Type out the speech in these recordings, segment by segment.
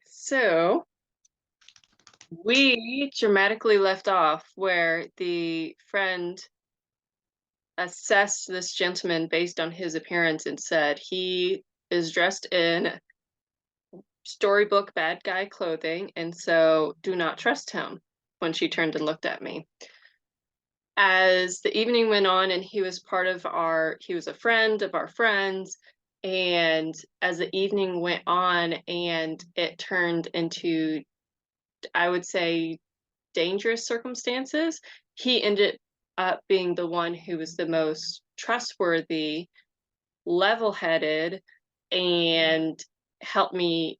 So we dramatically left off where the friend assessed this gentleman based on his appearance and said he is dressed in storybook bad guy clothing, and so do not trust him. When she turned and looked at me. As the evening went on and he was a friend of our friends, and as the evening went on and it turned into, I would say, dangerous circumstances, he ended up being the one who was the most trustworthy, level-headed, and helped me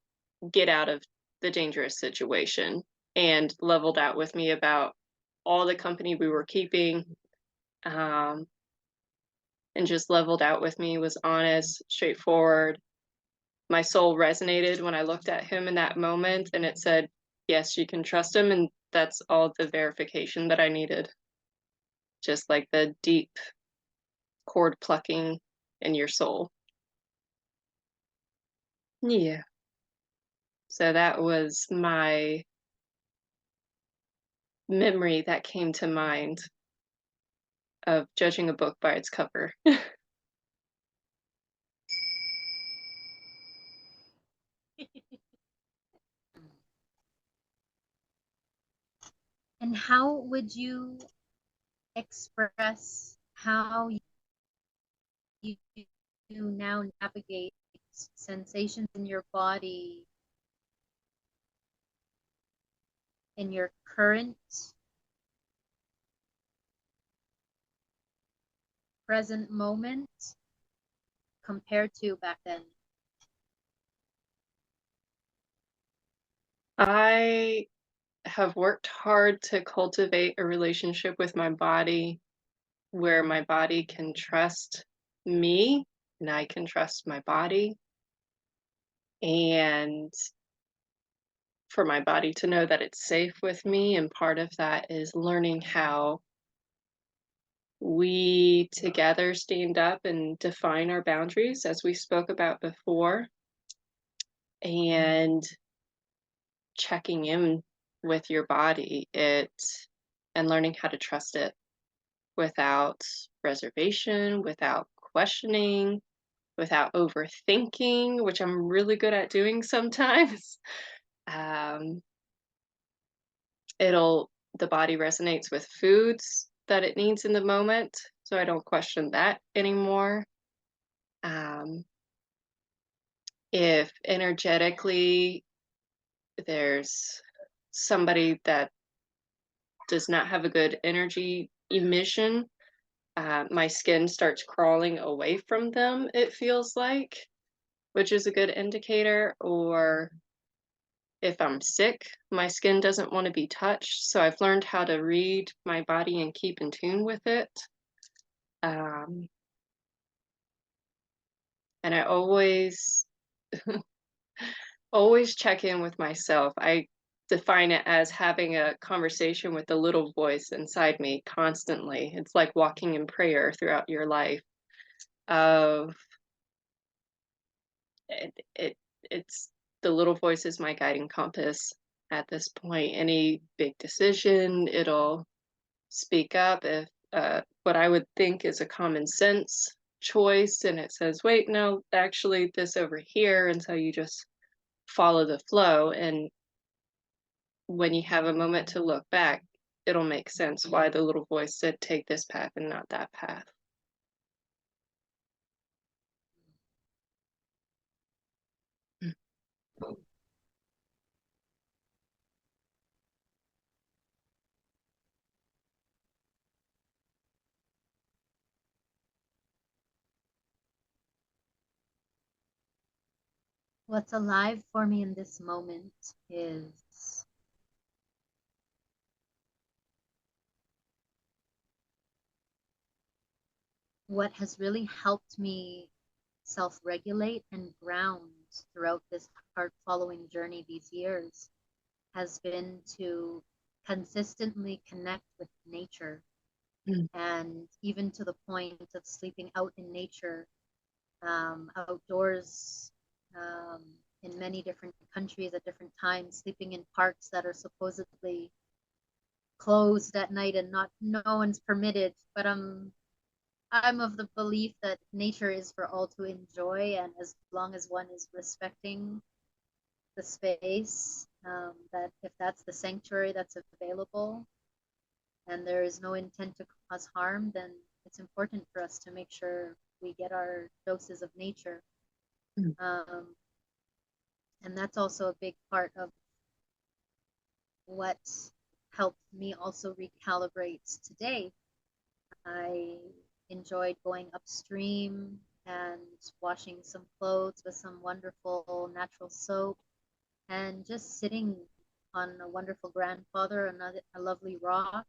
get out of the dangerous situation and leveled out with me about all the company we were keeping, um, and just leveled out with me, was honest, straightforward. My soul resonated when I looked at him in that moment, and it said, yes, you can trust him. And that's all the verification that I needed. Just like the deep cord plucking in your soul. Yeah. So that was my memory that came to mind of judging a book by its cover. And how would you express how you now navigate sensations in your body in your current present moment compared to back then? I have worked hard to cultivate a relationship with my body where my body can trust me and I can trust my body. And for my body to know that it's safe with me. And part of that is learning how we together stand up and define our boundaries, as we spoke about before, and checking in with your body, and learning how to trust it without reservation, without questioning, without overthinking, which I'm really good at doing sometimes. Um, the body resonates with foods that it needs in the moment, so I don't question that anymore. Um, if energetically there's somebody that does not have a good energy emission, my skin starts crawling away from them, it feels like, which is a good indicator. Or if I'm sick, my skin doesn't want to be touched. So I've learned how to read my body and keep in tune with it. Um, and I always check in with myself. I define it as having a conversation with the little voice inside me constantly. It's like walking in prayer throughout your life of it's the little voice is my guiding compass at this point. Any big decision, it'll speak up if what I would think is a common sense choice, and it says, wait, no, actually this over here. And so you just follow the flow. And when you have a moment to look back, it'll make sense why the little voice said take this path and not that path. What's alive for me in this moment is what has really helped me self-regulate and ground throughout this heart following journey these years has been to consistently connect with nature, Mm. and even to the point of sleeping out in nature, outdoors, um, in many different countries at different times, sleeping in parks that are supposedly closed at night and not no one's permitted. But I'm of the belief that nature is for all to enjoy, and as long as one is respecting the space, that if that's the sanctuary that's available and there is no intent to cause harm, then it's important for us to make sure we get our doses of nature. Mm. And that's also a big part of what helped me also recalibrate today. I enjoyed going upstream and washing some clothes with some wonderful natural soap and just sitting on a wonderful grandfather, a lovely rock.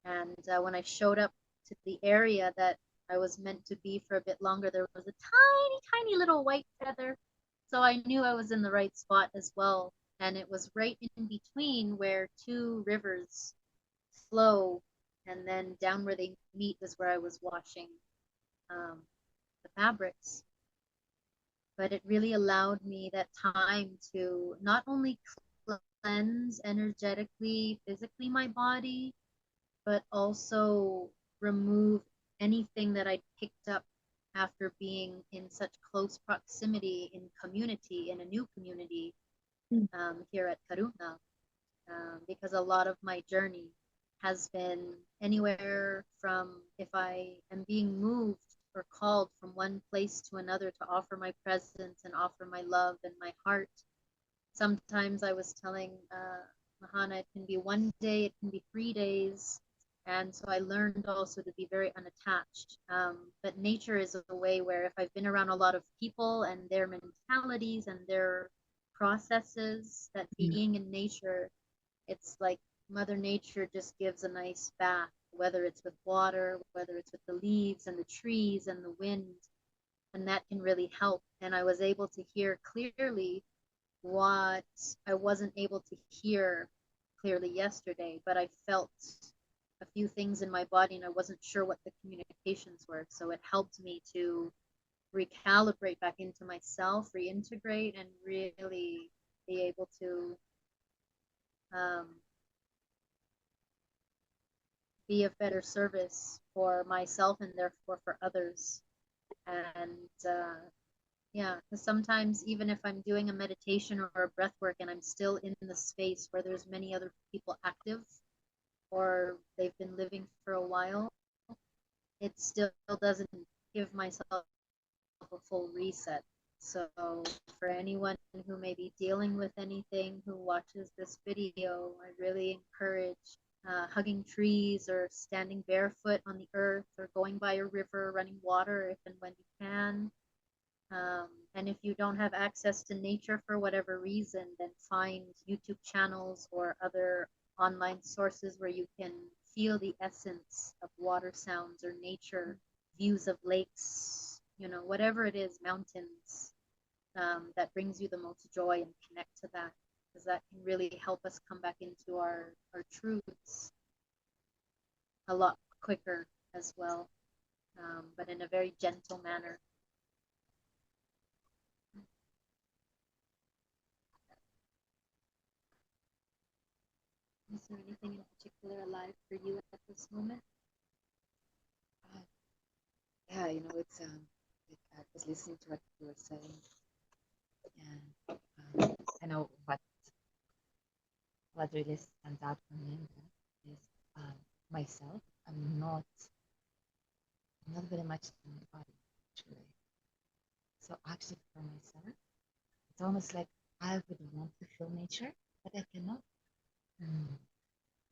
And when I showed up to the area that I was meant to be for a bit longer, there was a tiny, tiny little white feather. So I knew I was in the right spot as well. And it was right in between where two rivers flow, and then down where they meet is where I was washing the fabrics. But it really allowed me that time to not only cleanse energetically, physically my body, but also remove anything that I picked up after being in such close proximity in community, in a new community Mm. here at Karuna, because a lot of my journey has been anywhere from if I am being moved or called from one place to another to offer my presence and offer my love and my heart. Sometimes I was telling Mahana, it can be one day, it can be 3 days. And so I learned also to be very unattached. But nature is a way where if I've been around a lot of people and their mentalities and their processes, that Mm. being in nature, it's like Mother Nature just gives a nice bath, whether it's with water, whether it's with the leaves and the trees and the wind. And that can really help. And I was able to hear clearly what I wasn't able to hear clearly yesterday, but I felt a few things in my body and I wasn't sure what the communications were. So it helped me to recalibrate back into myself, reintegrate, and really be able to um, be of better service for myself and therefore for others. And yeah, because sometimes even if I'm doing a meditation or a breath work and I'm still in the space where there's many other people active or they've been living for a while, it still doesn't give myself a full reset. So for anyone who may be dealing with anything who watches this video, I really encourage hugging trees or standing barefoot on the earth or going by a river, running water if and when you can. And if you don't have access to nature for whatever reason, then find YouTube channels or other online sources where you can feel the essence of water sounds or nature, views of lakes, whatever it is, mountains, that brings you the most joy, and connect to that, because that can really help us come back into our truths a lot quicker as well, but in a very gentle manner. Is there anything in particular alive for you at this moment? Uh, yeah, it's like I was listening to what you were saying, and I know what really stands out for me is myself. I'm not very much in my body actually. So actually, for myself, it's almost like I would want to feel nature, but I cannot. Mm.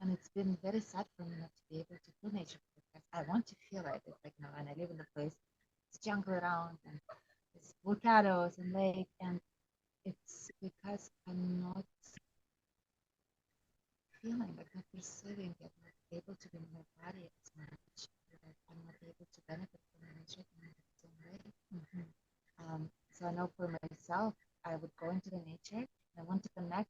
And it's been very sad for me not to be able to feel nature because I want to feel it. It's like now, and I live in a place, it's jungle around, and there's volcanoes and lake, and it's because I'm not feeling, like not perceiving it, not able to be in my body as much. Like I'm not able to benefit from nature in the same way. Mm-hmm. So I know for myself, I would go into the nature and I want to connect.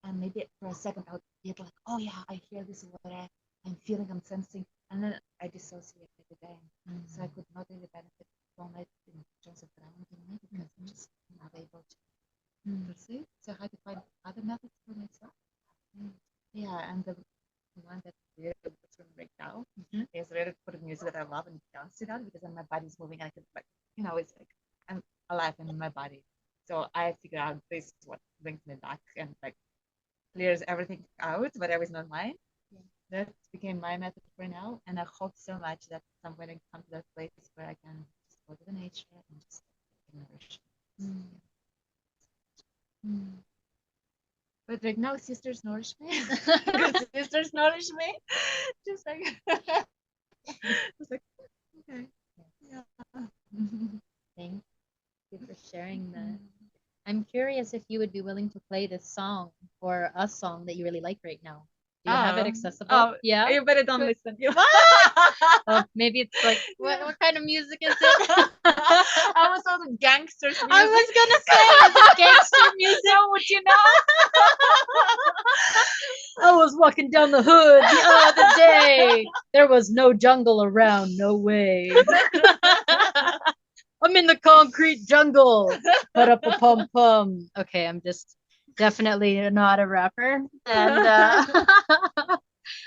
And maybe for a second, I would feel like, oh yeah, I hear this water, I'm feeling, I'm sensing. And then I dissociate it again. Mm-hmm. So I could not really benefit from it in terms of grounding me because I'm just not able to That's it. So how to find other methods for myself? Mm. Yeah, and the one that really works for me right now is really putting music that I love and dance to that because then my body's moving and I can like it's like I'm alive in my body. So I figure out this is what brings me back and like clears everything out, whatever's not mine. Yeah. That became my method for now, and I hope so much that I'm going to come to that place where I can just go to the nature and just nourish. Mm. Mm. But right now, sisters nourish me. Good sisters nourish me. Just like, just like, okay, yeah. Thank you for sharing that. I'm curious if you would be willing to play this song or a song that you really like right now. Do you have it accessible? Yeah. You better don't listen. Maybe it's like what kind of music is it? I was all the gangsters music. I was gonna say, is it gangster music? So would you know? I was walking down the hood the other day. There was no jungle around, no way. I'm in the concrete jungle. Put up a pum pum. Okay, I'm just definitely not a rapper, and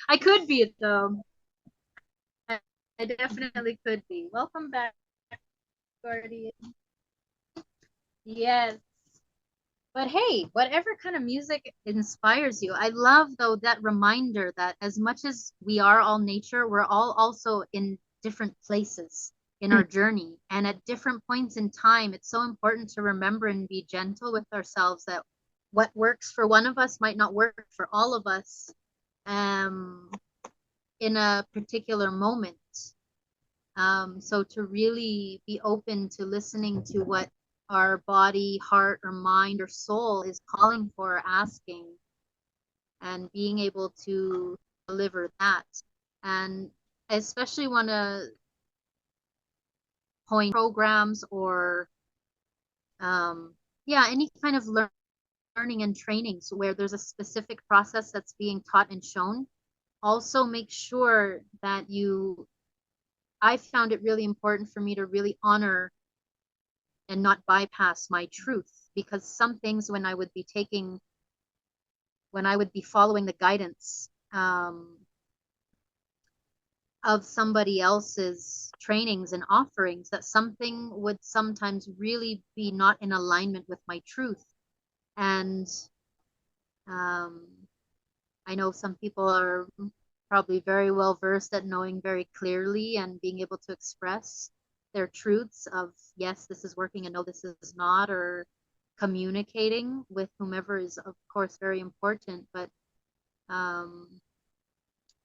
I could be it though. I definitely could be. Welcome back, Guardian. Yes. But hey, whatever kind of music inspires you. I love though that reminder that as much as we are all nature, we're all also in different places in our journey. And at different points in time, it's so important to remember and be gentle with ourselves that what works for one of us might not work for all of us in a particular moment. So to really be open to listening to what our body, heart, or mind, or soul is calling for, asking, and being able to deliver that. And I especially want to point programs or, yeah, any kind of learning and trainings where there's a specific process that's being taught and shown. Also, make sure that I found it really important for me to really honor and not bypass my truth, because some things when I would be following the guidance of somebody else's trainings and offerings, that something would sometimes really be not in alignment with my truth. And I know some people are probably very well versed at knowing very clearly and being able to express their truths of, yes, this is working and no, this is not, or communicating with whomever is, of course, very important. But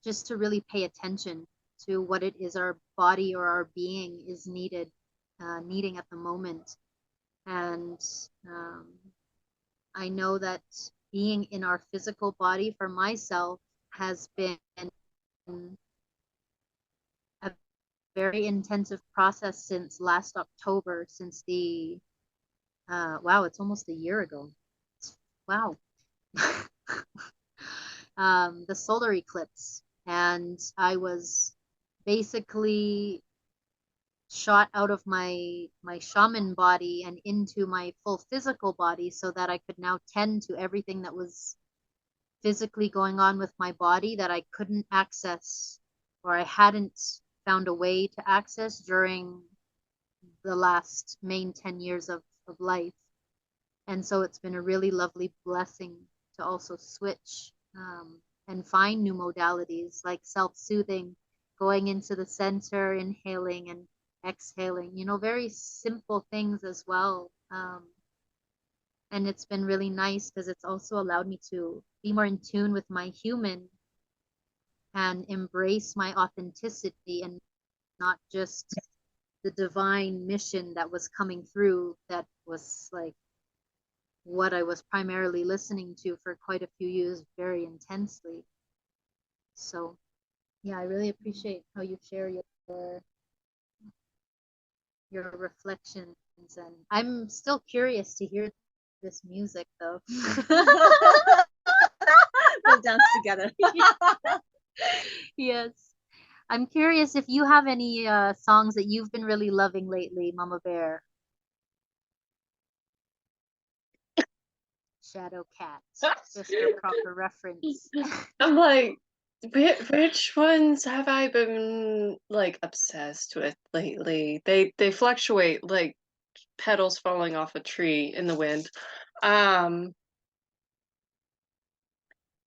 just to really pay attention to what it is our body or our being is needing at the moment. And I know that being in our physical body for myself has been a very intensive process since last October, since wow, it's almost a year ago. Wow. The solar eclipse. And I was basically shot out of my shaman body and into my full physical body so that I could now tend to everything that was physically going on with my body that I couldn't access, or I hadn't found a way to access during the last main 10 years of life. And so it's been a really lovely blessing to also switch and find new modalities like self-soothing, going into the center, inhaling and exhaling, very simple things as well. And it's been really nice because it's also allowed me to be more in tune with my human and embrace my authenticity, and not just the divine mission that was coming through, that was like what I was primarily listening to for quite a few years very intensely. So yeah, I really appreciate how you share your reflections, and I'm still curious to hear this music though. We'll dance together. Yes. I'm curious if you have any songs that you've been really loving lately, Mama Bear. shadow cat, just for proper reference. I'm like, which ones have I been like obsessed with lately? They fluctuate like petals falling off a tree in the wind. Um,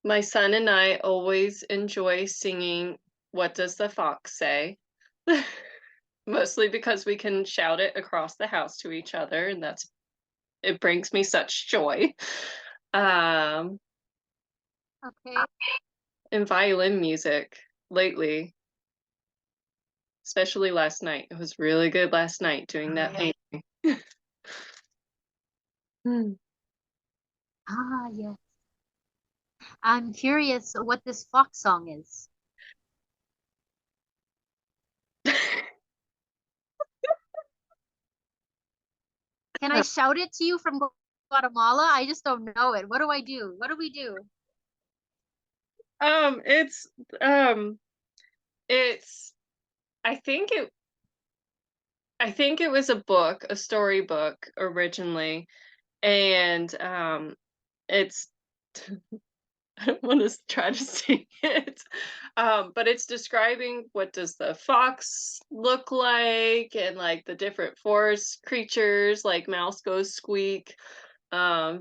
my son and I always enjoy singing "What Does the Fox Say?" Mostly because we can shout it across the house to each other, and it brings me such joy. Um, Okay. and violin music lately, especially last night. It was really good last night doing that painting. Hmm. Ah, yes. I'm curious what this fox song is. Can I shout it to you from Guatemala? I just don't know it. What do I do? What do we do? Um, it's um, it's I think it was a book, a storybook originally, and it's I don't want to try to sing it, but it's describing what does the fox look like, and like the different forest creatures, like mouse goes squeak,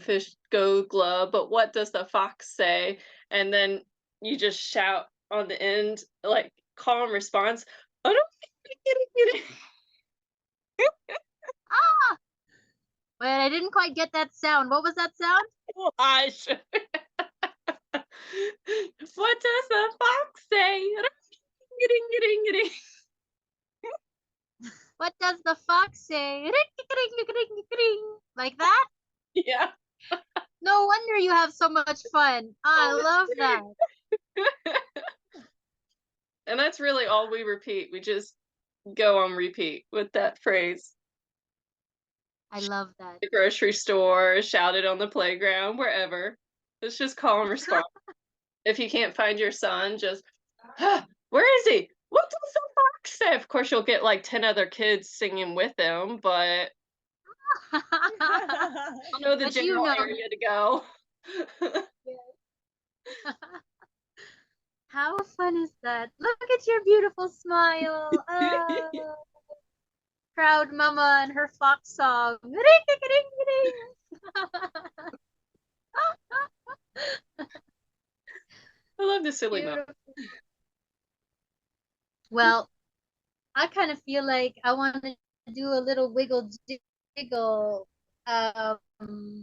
fish go glub, but what does the fox say? And then you just shout on the end, like calm response. I don't get it. Ah! Wait, I didn't quite get that sound. What was that sound? Gosh. What does the fox say? What does the fox say? Like that? Yeah. No wonder you have so much fun. I Oh, it's love great. that. And that's really all we repeat. We just go on repeat with that phrase. I love that. The grocery store, shout it on the playground, wherever. It's just call and response. If you can't find your son, just, where is he? What does the fox say? Of course, you'll get like 10 other kids singing with him, but I'll know the But you general know, area to go. how fun is that? Look at your beautiful smile. Oh, proud mama and her fox song. I love the silly mom. Beautiful. Well, I kind of feel like I want to do a little wiggle jiggle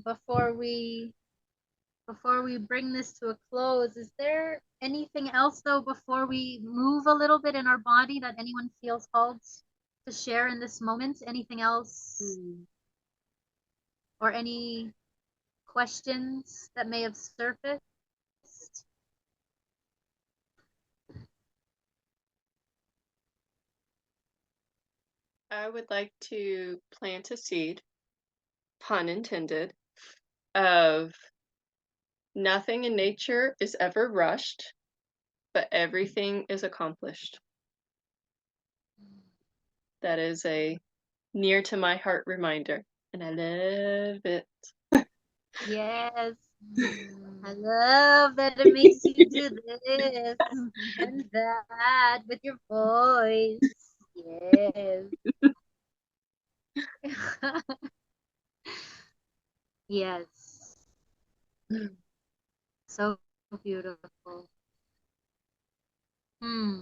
before we bring this to a close. Is there anything else though before we move a little bit in our body that anyone feels called to share in this moment? Anything else or any questions that may have surfaced? I would like to plant a seed, pun intended, of nothing in nature is ever rushed, but everything is accomplished. That is a near to my heart reminder, and I love it. Yes. I love that it makes you do this and that with your voice. Yes. Yes. So beautiful. Hmm.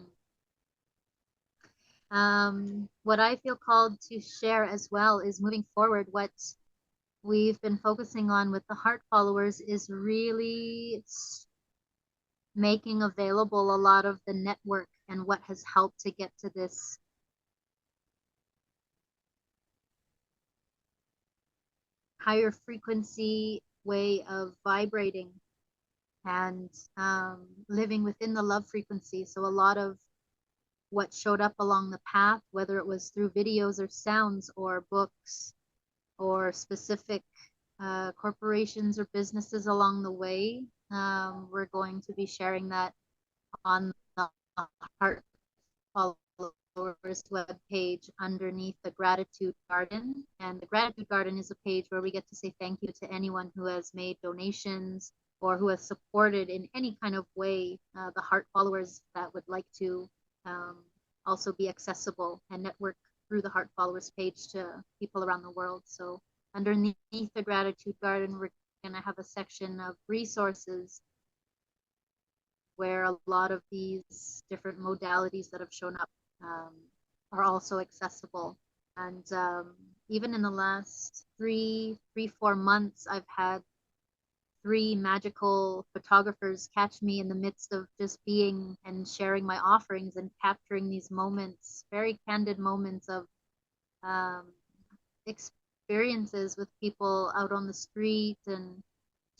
What I feel called to share as well is moving forward. What we've been focusing on with the heart followers is really making available a lot of the network and what has helped to get to this higher frequency way of vibrating and living within the love frequency. So a lot of what showed up along the path, whether it was through videos or sounds or books or specific corporations or businesses along the way, we're going to be sharing that on the Heart Followers webpage underneath the Gratitude Garden. And the Gratitude Garden is a page where we get to say thank you to anyone who has made donations or who has supported in any kind of way the heart followers that would like to um, also be accessible and network through the heart followers page to people around the world. So underneath the Gratitude Garden, we're going to have a section of resources where a lot of these different modalities that have shown up um, are also accessible. And even in the last 4 months, I've had 3 magical photographers catch me in the midst of just being and sharing my offerings and capturing these moments, very candid moments of um, experiences with people out on the street and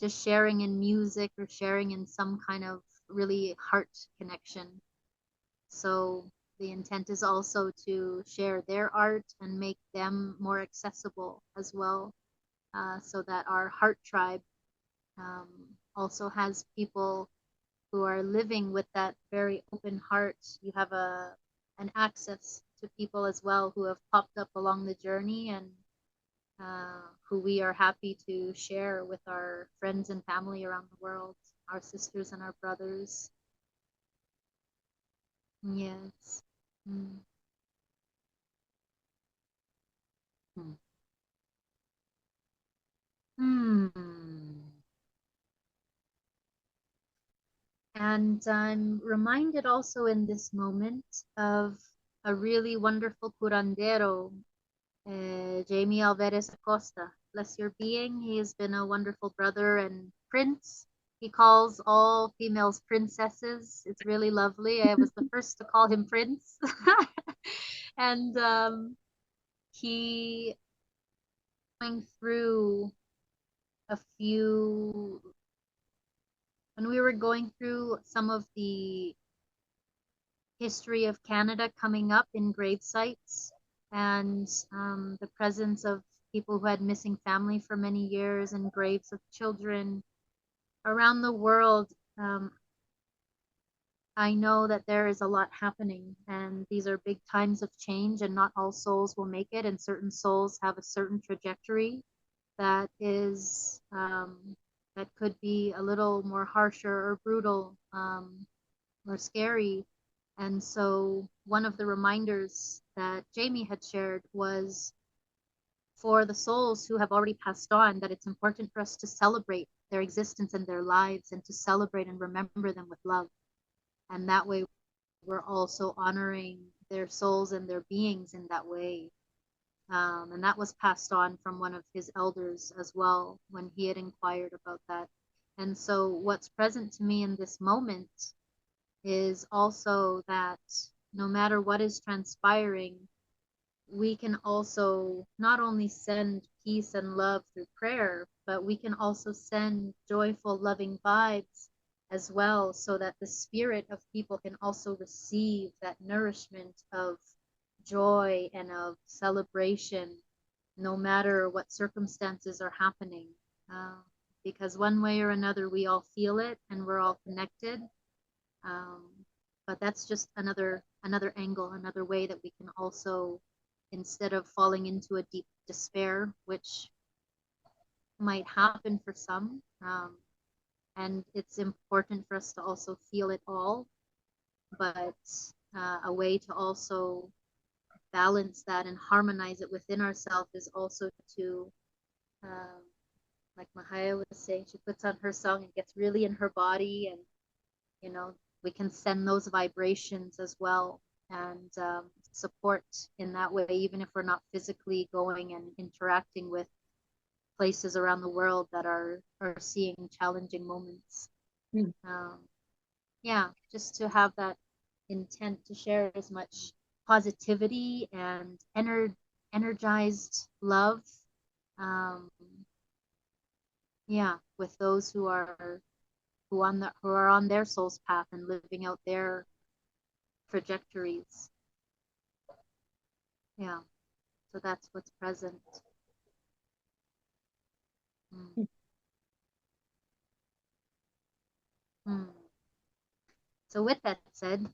just sharing in music or sharing in some kind of really heart connection. So the intent is also to share their art and make them more accessible as well, so that our heart tribe um, also has people who are living with that very open heart. You have an access to people as well who have popped up along the journey and who we are happy to share with our friends and family around the world, our sisters and our brothers. Yes. Mm. Hmm. Hmm. And I'm reminded also in this moment of a really wonderful curandero, Jamie Alvarez Acosta. Bless your being. He has been a wonderful brother and prince. He calls all females princesses. It's really lovely. I was the first to call him prince. And he going through a few when we were going through some of the history of Canada coming up in grave sites and the presence of people who had missing family for many years and graves of children around the world. Um, I know that there is a lot happening, and these are big times of change, and not all souls will make it, and certain souls have a certain trajectory that is that could be a little more harsher or brutal or scary. And so one of the reminders that Jamie had shared was for the souls who have already passed on, that it's important for us to celebrate their existence and their lives and to celebrate and remember them with love. And that way, we're also honoring their souls and their beings in that way. And that was passed on from one of his elders as well when he had inquired about that. And so, what's present to me in this moment is also that no matter what is transpiring, we can also not only send peace and love through prayer, but we can also send joyful, loving vibes as well, so that the spirit of people can also receive that nourishment of joy and of celebration, no matter what circumstances are happening. Uh, because one way or another, we all feel it and we're all connected. Um, but that's just another angle, another way that we can also, instead of falling into a deep despair, which might happen for some, and it's important for us to also feel it all, but a way to also balance that and harmonize it within ourselves is also to, um, like Mahaya was saying, she puts on her song and gets really in her body, and you know, we can send those vibrations as well and support in that way, even if we're not physically going and interacting with places around the world that are seeing challenging moments. Mm. Yeah, just to have that intent to share as much positivity and energized love, um, yeah, with those who are on their soul's path and living out their trajectories. Yeah, so that's what's present. Mm. Mm. So with that said,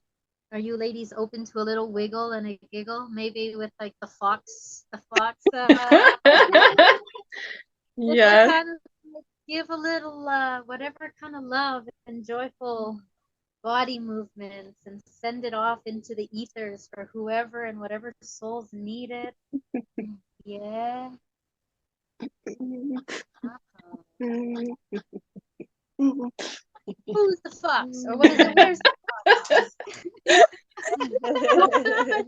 Are you ladies open to a little wiggle and a giggle? Maybe with like the fox just to Yes. kind of give a little whatever kind of love and joyful body movements and send it off into the ethers for whoever and whatever souls need it. Yeah. Who's the fox? Or what is it? Where's the fox?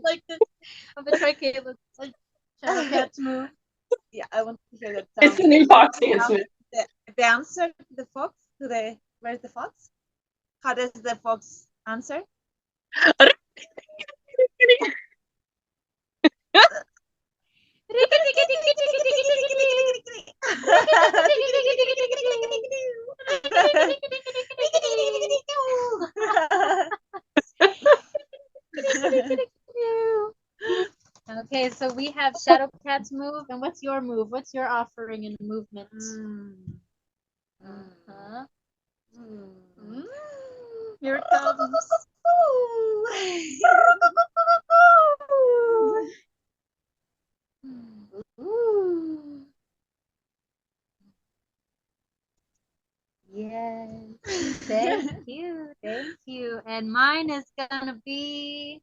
Like this. I'm gonna try Caleb's like shadow cat's move. Yeah, I want to hear that It's sound. a new fox dance. The answer to the fox, to the where's the fox? How does the fox answer? Okay, so we have Shadow Cat's move, and what's your move? What's your offering and movement? Uh-huh. Here it comes. Ooh. Yes. Thank you. Thank you. And mine is gonna be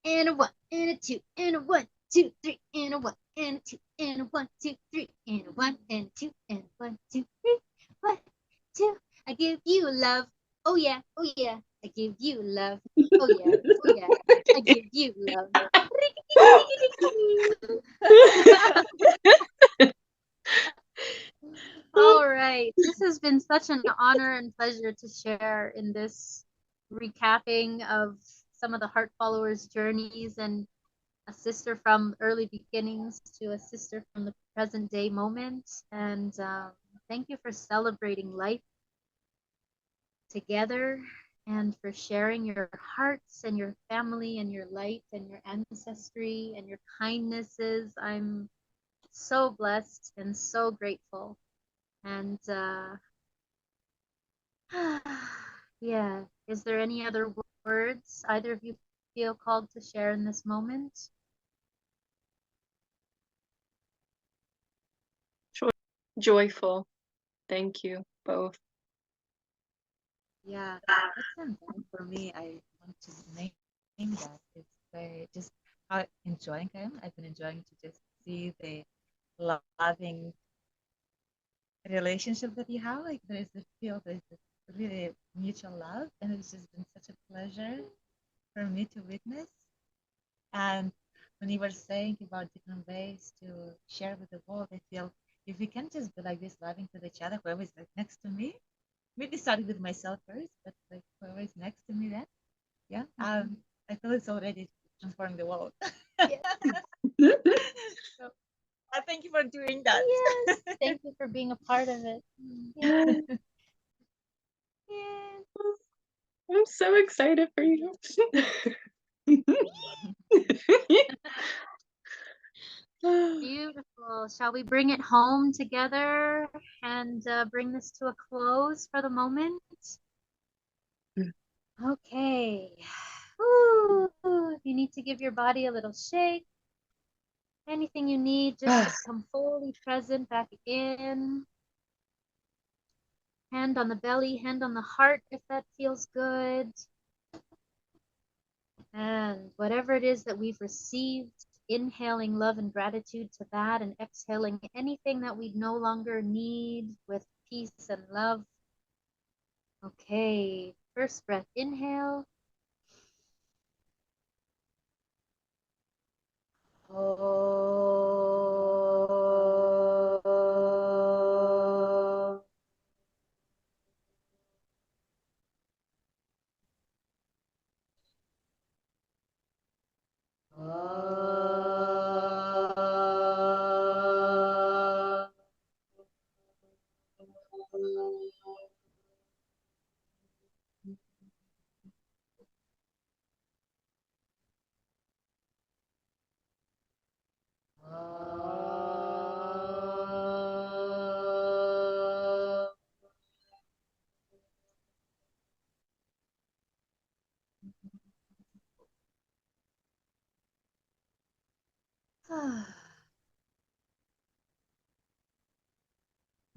and a one, and a two, and a one, two, three, and a one, and a two, and a one, two, three, and a one, and two, and a one, two, three, one, two. I give you love. Oh yeah, oh yeah. I give you love. Oh yeah, oh yeah. I give you love. All right. This has been such an honor and pleasure to share in this recapping of some of the Heart Followers' journeys and a sister from early beginnings to a sister from the present day moment. And thank you for celebrating life together and for sharing your hearts and your family and your light and your ancestry and your kindnesses. I'm so blessed and so grateful. And yeah, is there any other words either of you feel called to share in this moment? Joyful. Thank you both. Yeah, what's important for me, I want to name that. It's very just how enjoying I am. I've been enjoying to just see the loving relationship that you have. Like there's this really mutual love, and it's just been such a pleasure for me to witness. And when you were saying about different ways to share with the world, I feel if we can just be like this, loving to each other, whoever is like next to me, maybe starting with myself first, but like whoever is next to me, then yeah, I feel it's already transforming the world. So thank you for doing that. Yes, thank you for being a part of it. Yeah. Yeah. I'm so excited for you. Beautiful. Shall we bring it home together and bring this to a close for the moment? Okay. Ooh, if you need to give your body a little shake, anything you need just to come fully present back in. Hand on the belly, hand on the heart if that feels good. And whatever it is that we've received, inhaling love and gratitude to that, and exhaling anything that we no longer need with peace and love. Okay, first breath, inhale. Oh.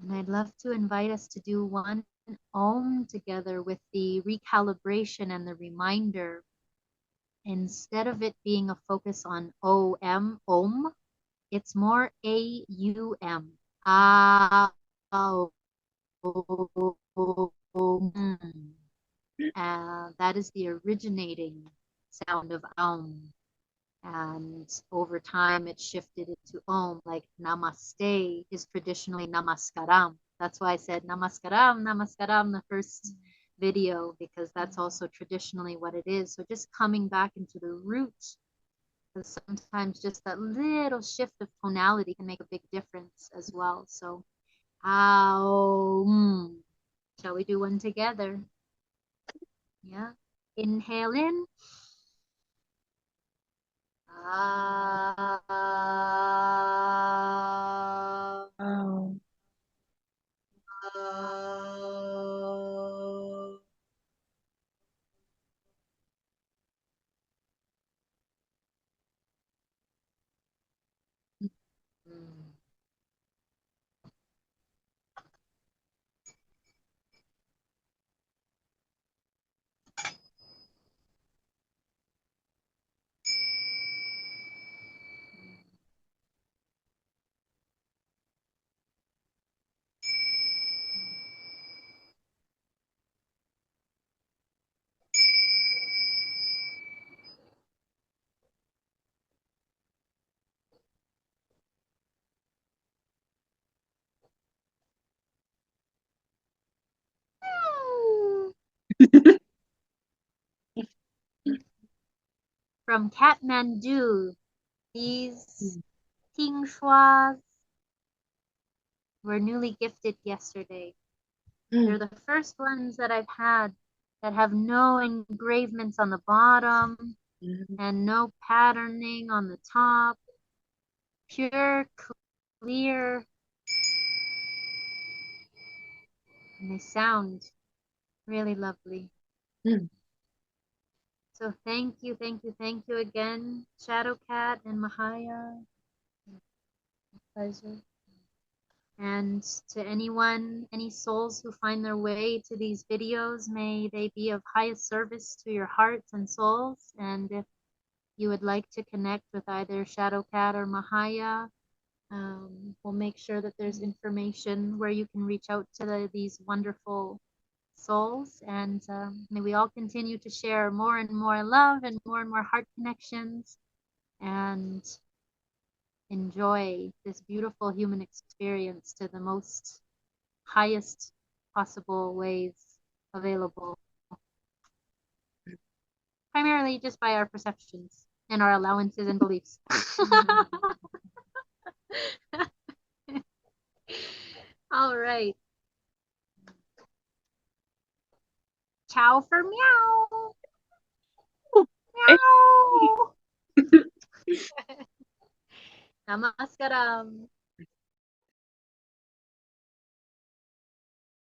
And I'd love to invite us to do one Om together with the recalibration and the reminder. Instead of it being a focus on Om, it's more AUM. Ah, oh, that is the originating sound of Aum. And over time, it shifted into Om, like Namaste is traditionally Namaskaram. That's why I said Namaskaram, Namaskaram, the first video, because that's also traditionally what it is. So just coming back into the root, because sometimes just that little shift of tonality can make a big difference as well. So, Aum. Shall we do one together? Yeah. Inhale in. Ah. Oh. From Kathmandu, these ting shuas were newly gifted yesterday. They're the first ones that I've had that have no engravements on the bottom and no patterning on the top. Pure, clear, and they sound really lovely. So thank you, thank you, thank you again, Shadow Cat and Mahaya. Pleasure. And to anyone, any souls who find their way to these videos, may they be of highest service to your hearts and souls. And if you would like to connect with either Shadow Cat or Mahaya, we'll make sure that there's information where you can reach out to these wonderful souls. And may we all continue to share more and more love and more heart connections and enjoy this beautiful human experience to the most highest possible ways available, primarily just by our perceptions and our allowances and beliefs. All right. Ciao for meow. Meow. Namaskaram.